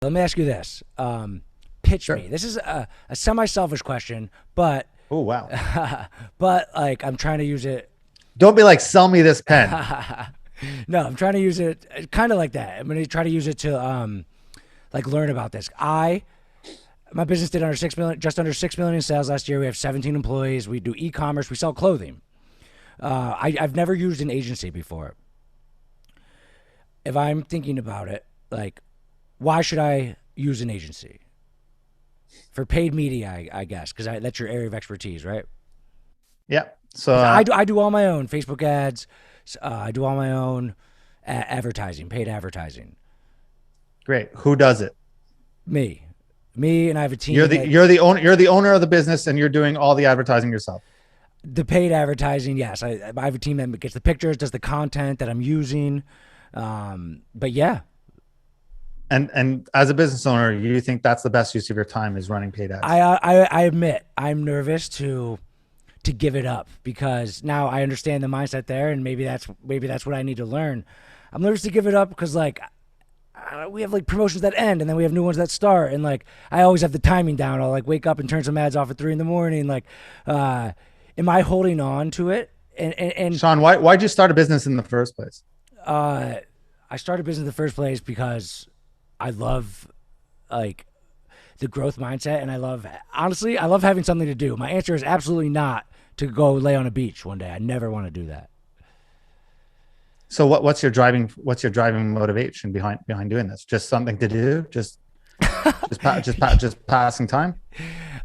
Let me ask you this. Pitch Sure. me. This is a semi-selfish question, but Oh, wow. but like I'm trying to use it. Don't be like, sell me this pen. No, I'm trying to use it kind of like that. I'm going to try to use it to like learn about this. My business did under 6 million, just under 6 million in sales last year. We have 17 employees. We do e-commerce. We sell clothing. I've never used an agency before. If I'm thinking about it, like, why should I use an agency for paid media? I guess because that's your area of expertise, right? Yeah. So 'Cause I do all my own Facebook ads. I do all my own advertising, paid advertising. great. Who does it? Me, and I have a You're team the that you're the owner of the business, and you're doing all the advertising yourself. the paid advertising. Yes, I have a team that gets the pictures, does the content that I'm using. But yeah, And as a business owner, you think that's the best use of your time is running paid ads? I admit I'm nervous to give it up because now I understand the mindset there, and maybe that's what I need to learn. I'm nervous to give it up because like we have like promotions that end and then we have new ones that start, and like I always have the timing down. I'll like wake up and turn some ads off at 3 a.m. Like, am I holding on to it? And Sean, why'd you start a business in the first place? I started business in the first place because I love like the growth mindset, and honestly I love having something to do. My answer is absolutely not to go lay on a beach one day. I never want to do that. So what's your driving motivation behind doing this? Just something to do? Just passing time?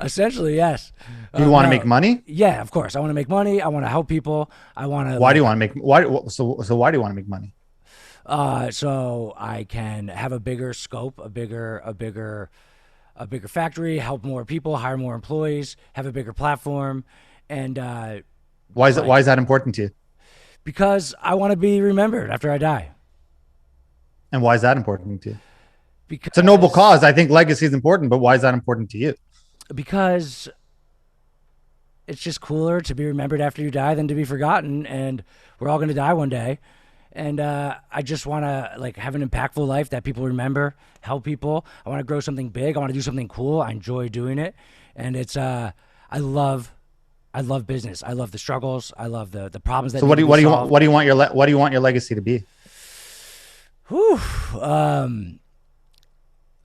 Essentially, yes. Do you want to No, make money? yeah, of course. I want to make money. I want to help people. I want to Why do you want to make why do you want to make money? so I can have a bigger scope, a bigger factory, help more people, hire more employees, have a bigger platform, and Why like is that important to you? because I want to be remembered after I die. And why is that important to you? It's a noble Because cause. I think legacy is important, but why is that important to you? because it's just cooler to be remembered after you die than to be forgotten, and we're all going to die one day. And I just want to like have an impactful life that people remember, help people. I want to grow something big. I want to do something cool. I enjoy doing it, and it's I love business. I love the struggles. I love the problems that So need to be what do you want solved. what do you want your legacy to be? Whew.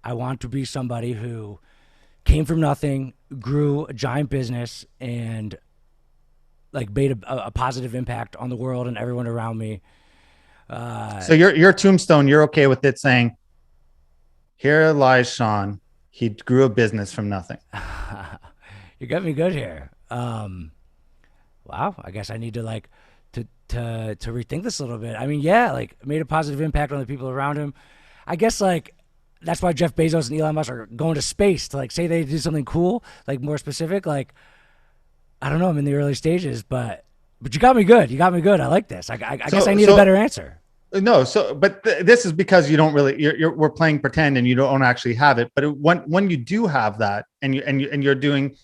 I want to be somebody who came from nothing, grew a giant business, and like made a positive impact on the world and everyone around me. So your tombstone, you're okay with it saying, "Here lies Sean. He grew a business from nothing." You got me good here. Wow. I guess I need to like to rethink this a little bit. I mean, yeah, like made a positive impact on the people around him. I guess like that's why Jeff Bezos and Elon Musk are going to space to like say they do something cool, like more specific. Like I don't know, I'm in the early stages, but you got me good. You got me good. I like this. I guess I So need a better answer. no, but this is because you don't really we're playing pretend and you don't actually have it. But when you do have that and you're doing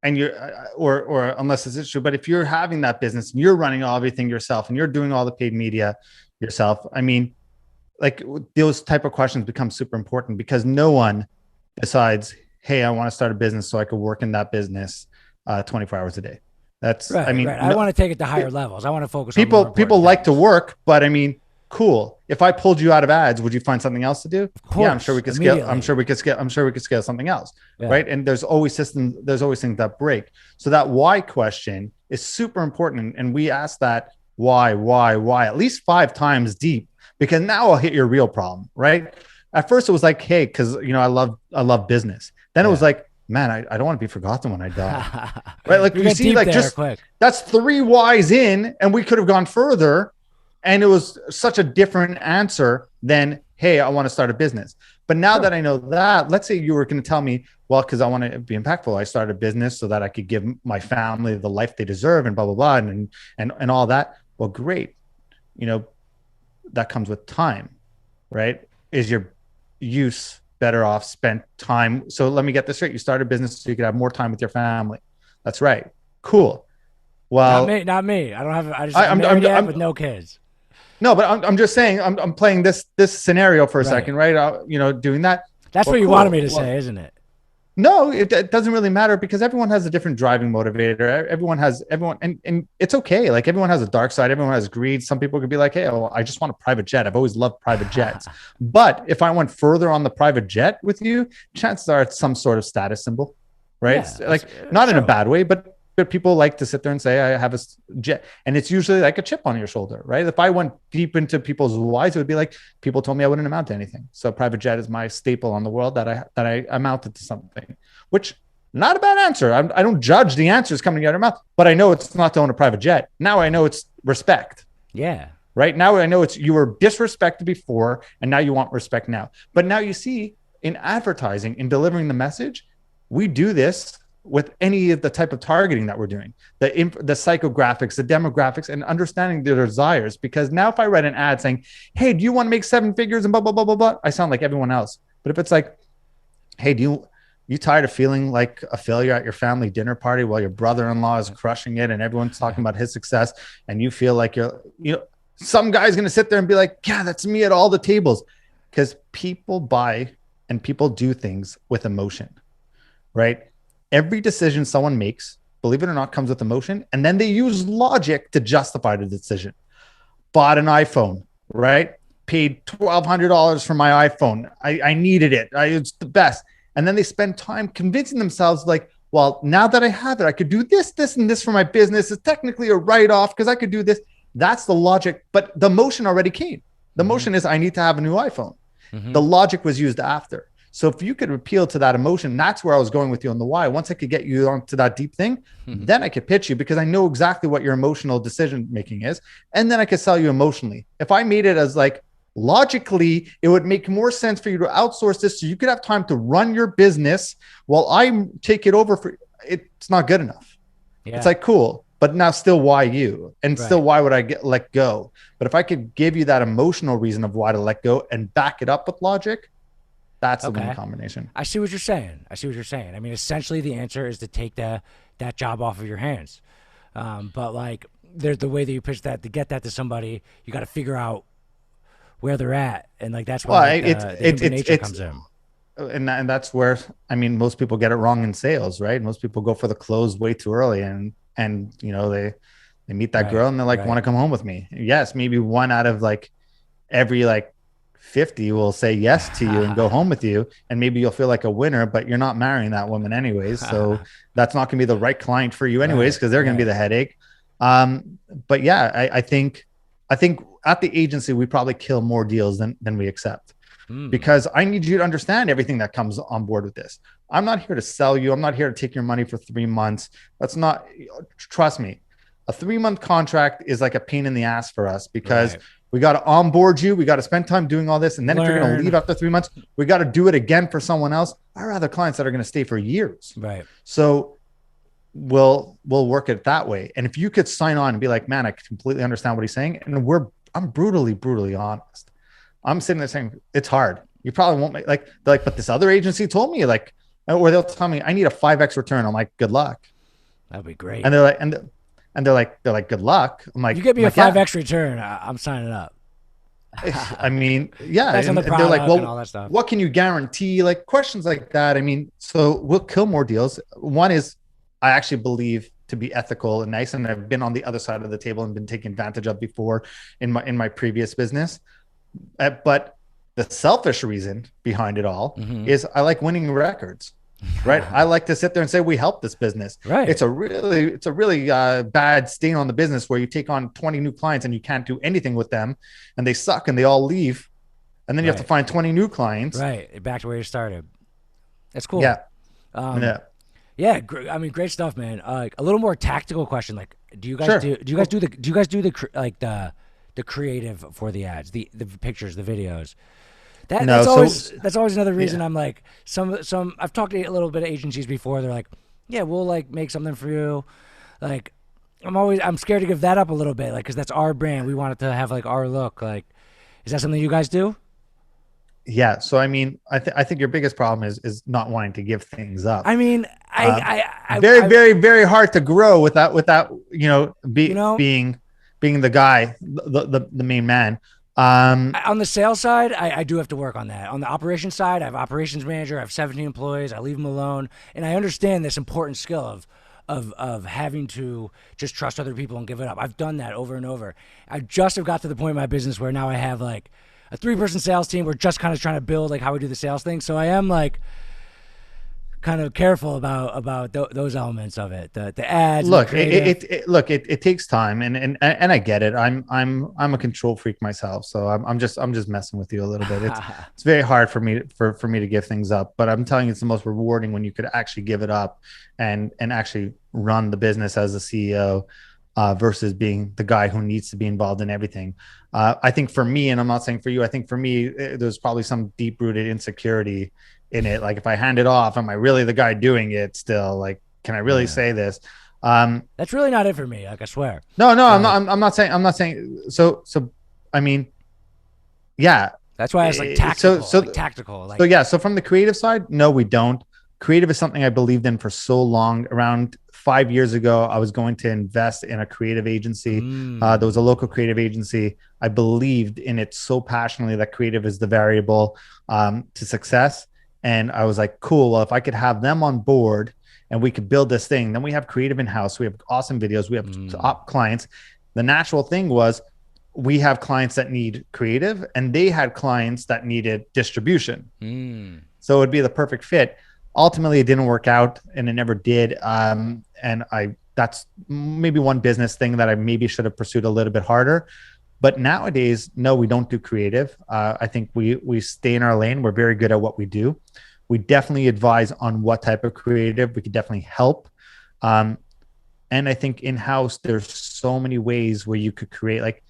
and you're or unless this is true, but if you're having that business and you're running everything yourself and you're doing all the paid media yourself, I mean, like those type of questions become super important because no one decides, hey, I want to start a business so I could work in that business 24 hours a day. That's, I Right, mean, right. I no, want to take it to higher levels. I want to focus on more people important like to things. work, but I mean, cool. If I pulled you out of ads, would you find something else to do? Of Yeah, I'm sure course, we could scale. I'm immediately. sure we could scale. I'm sure we could scale something else, Yeah. right? And there's always systems. There's always things that break. So that why question is super important, and we ask that why at least 5 times deep because now I'll hit your real problem, right? At first it was like, hey, because I love business. Then it was Yeah. like, man, I don't want to be forgotten when I die, right? Like You you got see, deep like there just quick. that's 3 whys in, and we could have gone further, and it was such a different answer than, hey, I want to start a business. But now Sure. that I know that, let's say you were going to tell me, well, because I want to be impactful, I started a business so that I could give my family the life they deserve and blah, blah, blah, and all that. Well, great. You know, that comes with time, right? Is your use better off spent time? So let me get this straight. You started a business so you could have more time with your family. That's right. Cool. Not Well, me. Not me. I don't have. I, I'm I'm, married I'm, yet with I'm, no kids. no, but I'm just saying, I'm playing this scenario for a Right. second, right? Doing that. That's Well, what you cool. wanted me to Well, say, isn't it? no, it doesn't really matter because everyone has a different driving motivator. And it's okay. Like everyone has a dark side. Everyone has greed. Some people could be like, hey, oh, I just want a private jet. I've always loved private jets. But if I went further on the private jet with you, chances are it's some sort of status symbol, right? Yeah, It's like not in a bad way, but people like to sit there and say, I have a jet. And it's usually like a chip on your shoulder, right? If I went deep into people's whys, it would be like, people told me I wouldn't amount to anything. So private jet is my staple on the world that I amounted to something, which not a bad answer. I don't judge the answers coming out of your mouth, but I know it's not to own a private jet. Now I know it's respect. Yeah. Right now I know it's, you were disrespected before and now you want respect now. But now you see in advertising, in delivering the message, we do this with any of the type of targeting that we're doing, the psychographics, the demographics, and understanding their desires. Because now if I write an ad saying, hey, do you want to make 7 figures and blah, blah, blah, blah, blah, I sound like everyone else. But if it's like, hey, you tired of feeling like a failure at your family dinner party while your brother-in-law is crushing it and everyone's talking about his success and you feel like some guy's going to sit there and be like, yeah, that's me at all the tables. Because people buy and people do things with emotion, right? Every decision someone makes, believe it or not, comes with emotion. And then they use logic to justify the decision. Bought an iPhone, right? Paid $1,200 for my iPhone. I needed it. It's the best. And then they spend time convincing themselves like, well, now that I have it, I could do this, this, and this for my business. It's technically a write-off because I could do this. That's the logic. But the emotion already came. The emotion is I need to have a new iPhone. The logic was used after. So if you could appeal to that emotion, that's where I was going with you on the why. Once I could get you onto that deep thing, then I could pitch you because I know exactly what your emotional decision making is. And then I could sell you emotionally. If I made it as like, logically, it would make more sense for you to outsource this so you could have time to run your business while I take it over for it's not good enough. Yeah. It's like, cool, but now still why you? And still why would I let go? But if I could give you that emotional reason of why to let go and back it up with logic, that's the winning combination. I see what you're saying. I mean, essentially the answer is to take that job off of your hands. But like there's the way that you pitch that to get that to somebody, you got to figure out where they're at, and like that's why the nature comes in. And that's where, I mean, most people get it wrong in sales, right? Most people go for the close way too early, and they meet that girl and they're like, want to come home with me? Yes, maybe one out of like every 50 will say yes to you and go home with you, and maybe you'll feel like a winner, but you're not marrying that woman anyways, so that's not going to be the right client for you anyways, because they're going to be the headache. But yeah, I think at the agency, we probably kill more deals than we accept, because I need you to understand everything that comes on board with this. I'm not here to sell you. I'm not here to take your money for 3 months. That's not, trust me, a 3-month contract is like a pain in the ass for us, because we got to onboard you. We got to spend time doing all this. And then if you're going to leave after 3 months, we got to do it again for someone else. I rather clients that are going to stay for years. Right. So we'll work it that way. And if you could sign on and be like, man, I completely understand what he's saying. And I'm brutally honest. I'm sitting there saying it's hard. You probably won't make but this other agency told me or they'll tell me I need a 5x return. I'm like, good luck. That'd be great. And they're like, good luck. I'm like, you get me a 5x return, I'm signing up. I mean, yeah. And they're like, well, all that stuff. What can you guarantee? Like questions like that. I mean, so we'll kill more deals. One is I actually believe to be ethical and nice. And I've been on the other side of the table and been taken advantage of before in my previous business. But the selfish reason behind it all is I like winning records, right? I like to sit there and say, we help this business. Right. It's a really bad stain on the business where you take on 20 new clients and you can't do anything with them and they suck and they all leave. And then you have to find 20 new clients. Right. Back to where you started. That's cool. Yeah. Yeah, I mean, great stuff, man. A little more tactical question: like, do you guys do you guys do the creative for the ads, the pictures, the videos? That's always another reason I'm like some. I've talked to a little bit of agencies before. They're like, yeah, we'll like make something for you. Like, I'm scared to give that up a little bit, like, because that's our brand. We want it to have like our look. Like, is that something you guys do? Yeah. So, I mean, I think your biggest problem is not wanting to give things up. I mean, very hard to grow without being the guy, the main man. On the sales side, I do have to work on that. On the operations side, I have operations manager. I have 17 employees. I leave them alone, and I understand this important skill of having to just trust other people and give it up. I've done that over and over. I just have got to the point in my business where now I have like a 3-person sales team. We're just kind of trying to build like how we do the sales thing. So I am like kind of careful about those elements of it. The ads. Look, and the it takes time, and I get it. I'm a control freak myself, so I'm just messing with you a little bit. It's very hard for me to give things up, but I'm telling you, it's the most rewarding when you could actually give it up and actually run the business as a CEO. Versus being the guy who needs to be involved in everything. I think for me, and I'm not saying for you, I think for me, there's probably some deep rooted insecurity in it. Like if I hand it off, am I really the guy doing it still? Like, can I really say this? That's really not it for me. Like I swear. No, I'm not saying. So, I mean, yeah. That's why I was like tactical. So from the creative side, no, we don't. Creative is something I believed in for so long. Around 5 years ago, I was going to invest in a creative agency. There was a local creative agency. I believed in it so passionately that creative is the variable to success. And I was like, cool. Well, if I could have them on board and we could build this thing, then we have creative in-house. We have awesome videos. We have top clients. The natural thing was we have clients that need creative and they had clients that needed distribution. So it would be the perfect fit. Ultimately, it didn't work out and it never did. And that's maybe one business thing that I maybe should have pursued a little bit harder. But nowadays, no, we don't do creative. I think we stay in our lane. We're very good at what we do. We definitely advise on what type of creative. We could definitely help. And I think in-house, there's so many ways where you could create like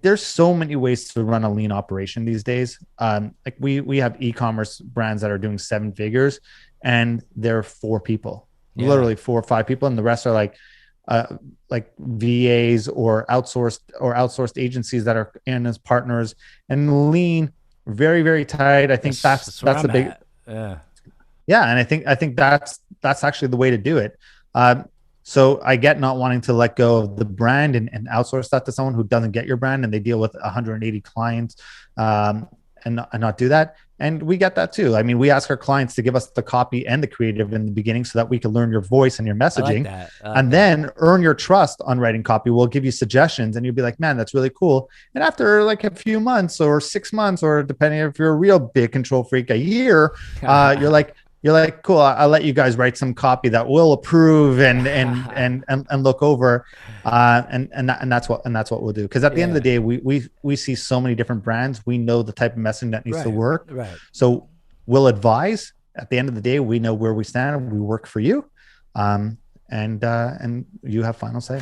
there's so many ways to run a lean operation these days. Like we have e-commerce brands that are doing 7 figures and they're 4 people, literally 4 or 5 people. And the rest are like VAs or outsourced agencies that are in as partners, and lean, very, very tight. I think that's the big, yeah. And I think that's actually the way to do it. So I get not wanting to let go of the brand and outsource that to someone who doesn't get your brand and they deal with 180 clients and not do that. And we get that too. I mean, we ask our clients to give us the copy and the creative in the beginning so that we can learn your voice and your messaging then earn your trust on writing copy. We'll give you suggestions and you'll be like, man, that's really cool. And after like a few months or 6 months, or depending if you're a real big control freak, a year, you're like, cool, I'll let you guys write some copy that we'll approve and look over. And that's what we'll do. Cause at the end of the day, we see so many different brands. We know the type of messaging that needs to work. Right. So we'll advise. At the end of the day, we know where we stand. We work for you. And you have final say.